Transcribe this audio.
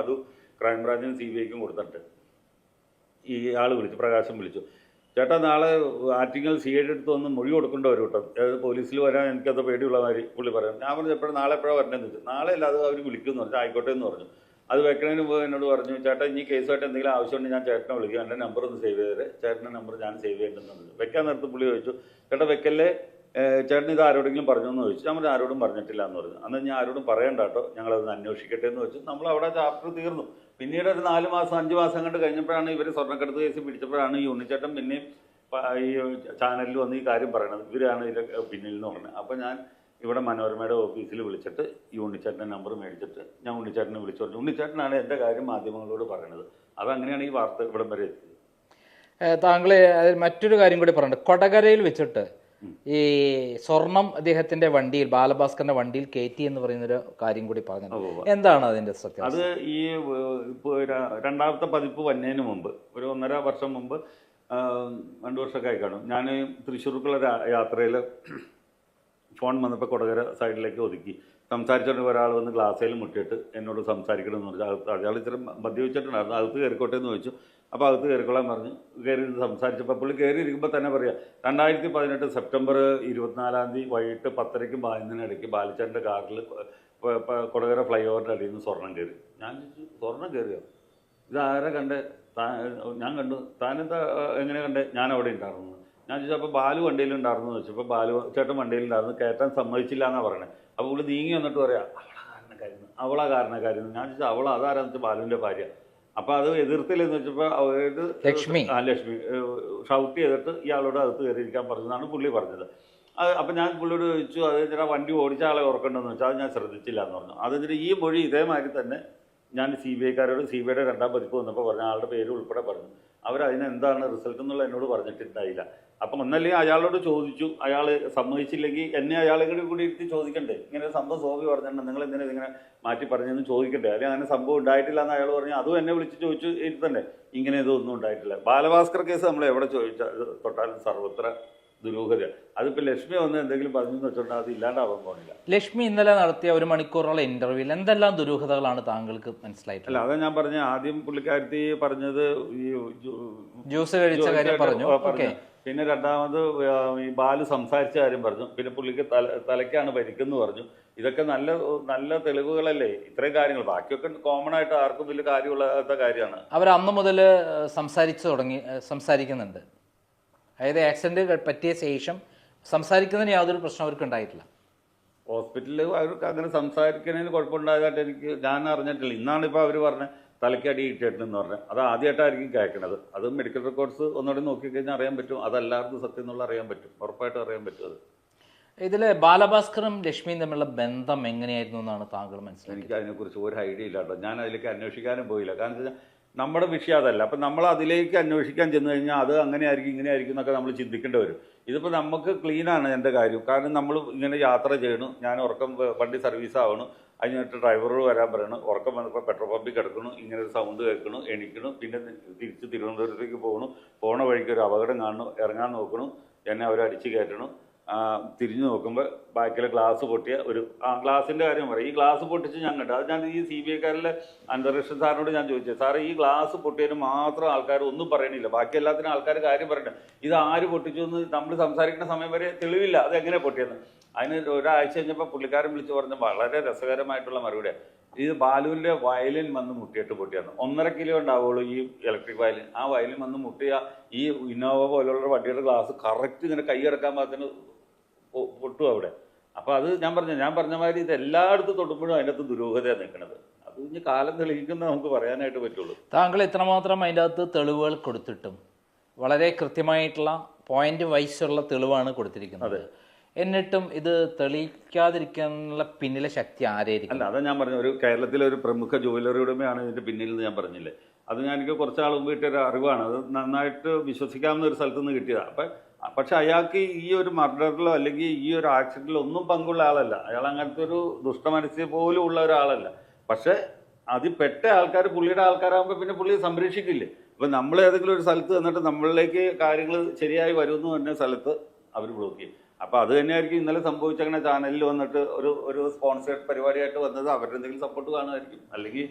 അത് ക്രൈംബ്രാഞ്ചിനും CBIക്കും കൊടുത്തിട്ട് ഈ ആൾ വിളിച്ചു, പ്രകാശം വിളിച്ചു, ചേട്ടാ നാളെ ആറ്റിങ്ങൽ CID അടുത്ത് വന്ന് മൊഴി കൊടുക്കേണ്ട വരും കേട്ടോ, അതായത് പോലീസിൽ വരാൻ എനിക്കത് പേടിയുള്ള മാതിരി പുള്ളി പറയാം. ഞാൻ പറഞ്ഞു എപ്പോഴും നാളെ എപ്പോഴാണ് വരേണ്ടതെന്ന് വെച്ചു. നാളെ അല്ല, അത് അവർ വിളിക്കുമെന്ന് പറഞ്ഞു. ആയിക്കോട്ടെ എന്ന് പറഞ്ഞു. അത് വെക്കണതിന് മുമ്പ് എന്നോട് പറഞ്ഞു, ചേട്ടാ ഇനി കേസുമായിട്ട് എന്തെങ്കിലും ആവശ്യമുണ്ടെങ്കിൽ ഞാൻ ചേട്ടനെ വിളിക്കും, എൻ്റെ നമ്പർ ഒന്ന് സേവ് ചെയ്തേരെ, ചേട്ടൻ്റെ നമ്പർ ഞാൻ സേവ് ചെയ്യേണ്ടതെന്ന് വെക്കാൻ നേരത്ത് പുള്ളി ചോദിച്ചു, ചേട്ടാ വെക്കല്ലേ, ചേട്ടൻ ഇത് ആരോടെങ്കിലും പറഞ്ഞു എന്ന് ചോദിച്ചു. നമ്മൾ ആരോടും പറഞ്ഞിട്ടില്ല എന്ന് പറഞ്ഞു. അന്ന് ഞാൻ ആരോടും പറയണ്ട കേട്ടോ, ഞങ്ങളതൊന്ന് അന്വേഷിക്കട്ടെ എന്ന് വെച്ചു. നമ്മൾ അവിടെ ചാപ്റ്റർ തീർന്നു. പിന്നീട് ഒരു 4 മാസം 5 മാസം കണ്ട് കഴിഞ്ഞപ്പോഴാണ് ഇവർ സ്വർണ്ണക്കടത്ത് കേസ് പിടിച്ചപ്പോഴാണ് ഈ ഉണ്ണിച്ചേട്ടൻ പിന്നെയും ഈ ചാനലിൽ വന്ന് ഈ കാര്യം പറയണത്, ഇവരാണ് ഇതിൻ്റെ പിന്നിൽ എന്ന് പറഞ്ഞത്. അപ്പോൾ ഞാൻ ഇവിടെ മനോരമയുടെ ഓഫീസിൽ വിളിച്ചിട്ട് ഈ ഉണ്ണിച്ചേട്ടൻ്റെ നമ്പർ മേടിച്ചിട്ട് ഞാൻ ഉണ്ണിച്ചേട്ടനെ വിളിച്ചു പറഞ്ഞു. ഉണ്ണിച്ചേട്ടനാണ് എൻ്റെ കാര്യം മാധ്യമങ്ങളോട് പറയണത്. അതങ്ങനെയാണ് ഈ വാർത്ത ഇവിടം വരെ എത്തിയത്. താങ്കൾ അതിൽ മറ്റൊരു കാര്യം കൂടി പറഞ്ഞിട്ട്, കൊടകരയിൽ വെച്ചിട്ട് ഈ സ്വർണം അദ്ദേഹത്തിന്റെ വണ്ടിയിൽ, ബാലഭാസ്കറിന്റെ വണ്ടിയിൽ കയറ്റി എന്ന് പറയുന്നൊരു കാര്യം കൂടി പറഞ്ഞു. എന്താണ് അതിന്റെ സത്യം? അത് ഈ രണ്ടാമത്തെ പതിപ്പ് വന്നതിന് മുമ്പ് ഒരു 1.5 വർഷം മുമ്പ്, 2 വർഷമൊക്കെ ആയി കാണും, ഞാൻ തൃശ്ശൂർക്കുള്ള യാത്രയിൽ ഫോൺ വന്നപ്പോൾ കൊടകര സൈഡിലേക്ക് ഒതുക്കി സംസാരിച്ചോണ്ട് ഒരാൾ വന്ന് ഗ്ലാസ്സിൽ മുട്ടിയിട്ട് എന്നോട് സംസാരിക്കണമെന്ന് പറഞ്ഞു. അയാൾ ഇച്ചിരി മദ്യപിച്ചിട്ടുണ്ടായിരുന്നു. അകത്ത് കയറിക്കോട്ടെ എന്ന് ചോദിച്ചു. അപ്പോൾ അകത്ത് കയറിക്കൊള്ളാൻ പറഞ്ഞു. കയറി സംസാരിച്ചപ്പോൾ പുള്ളി കയറി ഇരിക്കുമ്പോൾ തന്നെ പറയാം, 2018 സെപ്റ്റംബർ 24 വൈകിട്ട് 10:30ക്കും 11:00 ബാലിച്ചേട്ടൻ്റെ കാറിൽ കൊടകര ഫ്ലൈ ഓവറിൻ്റെ അടിയിൽ നിന്ന് സ്വർണം കയറി. ഞാൻ ചോദിച്ചു, സ്വർണം കയറിയോ? ഇതാരെ കണ്ടേ? ഞാൻ കണ്ടു. താനെന്താ എങ്ങനെ കണ്ടേ? ഞാൻ അവിടെ ഉണ്ടായിരുന്നു. ഞാൻ ചോദിച്ചു, അപ്പോൾ ബാലു വണ്ടിയിലുണ്ടായിരുന്നു എന്ന് വെച്ചപ്പോൾ ബാലു ചേട്ടൻ വണ്ടിയിലുണ്ടായിരുന്നു, കയറ്റാൻ സമ്മതിച്ചില്ല എന്നാണ് പറയണത്. അപ്പോൾ പുള്ളി നീങ്ങി വന്നിട്ട് പറയാം, അവളാ കാരണക്കാരുന്നു. ഞാൻ ചോദിച്ചാൽ അവൾ അതാരാന്ന് വെച്ചാൽ ബാലുവിൻ്റെ ഭാര്യ. അപ്പോൾ അത് എതിർത്തില്ലെന്ന് വെച്ചപ്പോൾ അവര് ലക്ഷ്മി ഷൗട്ട് ചെയ്തിട്ട് ഇയാളോട് അകത്ത് കയറിയിരിക്കാൻ പറഞ്ഞതാണ് പുള്ളി പറഞ്ഞത്. അപ്പം ഞാൻ പുള്ളിയോട് ചോദിച്ചു, അത് ചേട്ടാ വണ്ടി ഓടിച്ച ആളെ ഓർക്കണ്ടെന്ന് വെച്ചാൽ അത് ഞാൻ ശ്രദ്ധിച്ചില്ല എന്ന് പറഞ്ഞു. അതെന്നിട്ട് ഈ മൊഴി ഇതേമാതിരി തന്നെ ഞാൻ CBIക്കാരോട് CBIയുടെ 2ാം പതിപ്പ് വന്നപ്പോൾ പറഞ്ഞ ആളുടെ പേര് ഉൾപ്പെടെ പറഞ്ഞു. അവരതിന് എന്താണ് റിസൾട്ട് എന്നുള്ള എന്നോട് പറഞ്ഞിട്ടുണ്ടായില്ല. അപ്പം ഒന്നല്ലെങ്കിൽ അയാളോട് ചോദിച്ചു, അയാൾ സമ്മതിച്ചില്ലെങ്കിൽ എന്നെ അയാളെ കൂടി ഇരുത്തി ചോദിക്കണ്ടേ, ഇങ്ങനെ സംഭവം സോഫി പറഞ്ഞിട്ടുണ്ട്, നിങ്ങൾ എന്തിനാ ഇതിങ്ങനെ മാറ്റി പറഞ്ഞെന്ന് ചോദിക്കണ്ടേ, അല്ലെങ്കിൽ അങ്ങനെ സംഭവം ഉണ്ടായിട്ടില്ല എന്ന് അയാൾ പറഞ്ഞു. അതും എന്നെ വിളിച്ച് ചോദിച്ചു ഇരുത്തണ്ടേ, ഇങ്ങനെ ഇതൊന്നും ഉണ്ടായിട്ടില്ല. ബാലഭാസ്കർ കേസ് നമ്മൾ എവിടെ ചോദിച്ചാൽ തൊട്ടാലും സർവത്ര ദുരൂഹത. അതിപ്പോൾ ലക്ഷ്മി വന്ന് എന്തെങ്കിലും പറഞ്ഞു വെച്ചോണ്ടാൽ അത് ഇല്ലാണ്ടാവാൻ പോകുന്നില്ല. ലക്ഷ്മി ഇന്നലെ നടത്തിയ 1 മണിക്കൂറുള്ള ഇന്റർവ്യൂവിൽ എന്തെല്ലാം ദുരൂഹതകളാണ് താങ്കൾക്ക് മനസ്സിലായിട്ടില്ല? അല്ല, അതാ ഞാൻ പറഞ്ഞ ആദ്യം പുള്ളിക്കാരത്തി പറഞ്ഞത് ഈ ജ്യൂസ് കഴിച്ച കാര്യം പറഞ്ഞു. പിന്നെ രണ്ടാമത് ഈ ബാലു സംസാരിച്ച കാര്യം പറഞ്ഞു. പിന്നെ പുള്ളിക്ക് തലയ്ക്കാണ് പരിക്കെന്ന് പറഞ്ഞു. ഇതൊക്കെ നല്ല നല്ല തെളിവുകളല്ലേ, ഇത്രയും കാര്യങ്ങൾ. ബാക്കിയൊക്കെ കോമൺ ആയിട്ട് ആർക്കും വലിയ കാര്യമുള്ള കാര്യമാണ്. അവർ അന്ന് മുതൽ സംസാരിക്കുന്നുണ്ട്. അതായത് ആക്സിഡന്റ് പറ്റിയ ശേഷം സംസാരിക്കുന്നതിന് യാതൊരു പ്രശ്നം അവർക്ക് ഉണ്ടായിട്ടില്ല. ഹോസ്പിറ്റലിൽ അവർക്ക് അങ്ങനെ സംസാരിക്കുന്നതിന് കുഴപ്പമുണ്ടായതായിട്ട് ഞാൻ അറിഞ്ഞിട്ടില്ല. ഇന്നാണ് ഇപ്പോൾ അവർ പറഞ്ഞത് തലയ്ക്കടി ഇട്ടിട്ടെന്ന് പറഞ്ഞത്. അത് ആദ്യമായിട്ടായിരിക്കും കേൾക്കണത്. അത് മെഡിക്കൽ റെക്കോർഡ്സ് ഒന്നുകൂടി നോക്കിക്കഴിഞ്ഞാൽ അറിയാൻ പറ്റും. അതല്ലാതെ സത്യം എന്നുള്ള അറിയാൻ പറ്റും, ഉറപ്പായിട്ടും അറിയാൻ പറ്റും. അത് ഇതിൽ ബാലഭാസ്കറും ലക്ഷ്മിയും തമ്മിലുള്ള ബന്ധം എങ്ങനെയായിരുന്നു എന്നാണ് താങ്കൾ മനസ്സിലാക്കി? എനിക്ക് അതിനെക്കുറിച്ച് ഒരു ഐഡിയ ഇല്ല കേട്ടോ. ഞാൻ അതിലേക്ക് അന്വേഷിക്കാനും പോയില്ല. കാരണം വെച്ചാൽ നമ്മുടെ വിഷയം അതല്ല. അപ്പം നമ്മൾ അതിലേക്ക് അന്വേഷിക്കാൻ ചെന്ന് കഴിഞ്ഞാൽ അത് അങ്ങനെ ആയിരിക്കും ഇങ്ങനെ ആയിരിക്കും എന്നൊക്കെ നമ്മൾ ചിന്തിക്കേണ്ടി വരും. ഇതിപ്പോൾ നമുക്ക് ക്ലീനാണ് എൻ്റെ കാര്യം. കാരണം നമ്മൾ ഇങ്ങനെ യാത്ര ചെയ്യണം, ഞാൻ ഉറക്കം വണ്ടി സർവീസ് ആവണം, അതിനായിട്ട് ഡ്രൈവറോട് വരാൻ പറയണം, ഉറക്കം വന്നപ്പോൾ പെട്രോൾ പമ്പിൽ കിടക്കണം, ഇങ്ങനെ ഒരു സൗണ്ട് കേൾക്കണം, എണീക്കണം, പിന്നെ തിരിച്ച് തിരുവനന്തപുരത്തേക്ക് പോകണം, പോണ വഴിക്ക് ഒരു അപകടം കാണണം, ഇറങ്ങാൻ നോക്കണം, എന്നെ അവരടിച്ച് കയറ്റണം, തിരിഞ്ഞു നോക്കുമ്പോൾ ബാക്കിലെ ഗ്ലാസ് പൊട്ടിയ ഒരു ഗ്ലാസിൻ്റെ കാര്യം പറയും. ഈ ഗ്ലാസ് പൊട്ടിച്ച് ഞാൻ കണ്ടു. അത് ഞാൻ ഈ CBIക്കാരിലെ അന്തരീക്ഷ സാറിനോട് ഞാൻ ചോദിച്ചത്, സാറേ ഈ ഗ്ലാസ് പൊട്ടിയതിന് മാത്രം ആൾക്കാർ ഒന്നും പറയണില്ല, ബാക്കി എല്ലാത്തിനും ആൾക്കാർ കാര്യം പറയണ്ടേ, ഇത് ആര് പൊട്ടിച്ചു എന്ന് നമ്മൾ സംസാരിക്കുന്ന സമയം വരെ തെളിവില്ല, അത് എങ്ങനെ പൊട്ടിയെന്ന്. അതിന് ഒരാഴ്ച കഴിഞ്ഞപ്പോൾ പുള്ളിക്കാരൻ വിളിച്ച് പറഞ്ഞ വളരെ രസകരമായിട്ടുള്ള മറുപടിയാണ്. ഇത് ബാലുവിൻ്റെ വയലിൻ വന്ന് മുട്ടിയിട്ട് പൊട്ടിയാണ്. 1.5 കിലോ ഉണ്ടാവുള്ളൂ ഈ ഇലക്ട്രിക് വയലിൻ. ആ വയലിൻ വന്ന് മുട്ടിയ ഈ ഇന്നോവ പോലുള്ള വണ്ടിയുടെ ഗ്ലാസ് കറക്റ്റ് ഇങ്ങനെ കൈ കിടക്കാൻ പാകത്തിന് പൊട്ടും അവിടെ. അപ്പോൾ അത് ഞാൻ പറഞ്ഞ മാതിരി ഇത് എല്ലായിടത്തും തൊട്ടുമ്പോഴും അതിനകത്ത് ദുരൂഹതയാണ് നിൽക്കുന്നത്. അത് ഇനി കാലം തെളിയിക്കുന്ന നമുക്ക് പറയാനായിട്ട് പറ്റുള്ളൂ. താങ്കൾ ഇത്രമാത്രം അതിൻ്റെ അകത്ത് തെളിവുകൾ കൊടുത്തിട്ടും വളരെ കൃത്യമായിട്ടുള്ള പോയിന്റ് വൈസുള്ള തെളിവാണ് കൊടുത്തിരിക്കുന്നത്. എന്നിട്ടും ഇത് തെളിയിക്കാതിരിക്കാനുള്ള പിന്നിലെ ശക്തി ആരായിരിക്കും? അല്ല, അതാ ഞാൻ പറഞ്ഞു, ഒരു കേരളത്തിലെ ഒരു പ്രമുഖ ജ്വല്ലറി ഉടമയാണ് ഇതിൻ്റെ പിന്നിൽ എന്ന് ഞാൻ പറഞ്ഞില്ലേ. അത് എനിക്ക് കുറച്ചാൾ മുമ്പ് കിട്ടിയൊരു അറിവാണ്. അത് നന്നായിട്ട് വിശ്വസിക്കാവുന്ന ഒരു സ്ഥലത്ത് നിന്ന് കിട്ടിയതാണ്. പക്ഷെ അയാൾക്ക് ഈ ഒരു മർഡറിലോ അല്ലെങ്കിൽ ഈ ഒരു ആക്സിഡന്റിലോ ഒന്നും പങ്കുള്ള ആളല്ല. അയാൾ അങ്ങനത്തെ ഒരു ദുഷ്ടമനസ്സ് പോലും ഉള്ള ഒരാളല്ല. പക്ഷെ അതിൽ പെട്ട ആൾക്കാർ പുള്ളിയുടെ ആൾക്കാരാകുമ്പോൾ പിന്നെ പുള്ളിയെ സംരക്ഷിക്കില്ലേ. അപ്പം നമ്മൾ ഏതെങ്കിലും ഒരു സ്ഥലത്ത് വന്നിട്ട് നമ്മളിലേക്ക് കാര്യങ്ങൾ ശരിയായി വരുമെന്ന് പറഞ്ഞ സ്ഥലത്ത് അവർ ബ്ലോക്ക് ചെയ്യും. അപ്പോൾ അത് തന്നെയായിരിക്കും ഇന്നലെ സംഭവിച്ചങ്ങനെ ചാനലിൽ വന്നിട്ട് ഒരു സ്പോൺസേഡ് പരിപാടിയായിട്ട് വന്നത്. അവരുടെ എന്തെങ്കിലും സപ്പോർട്ട് കാണുമായിരിക്കും, അല്ലെങ്കിൽ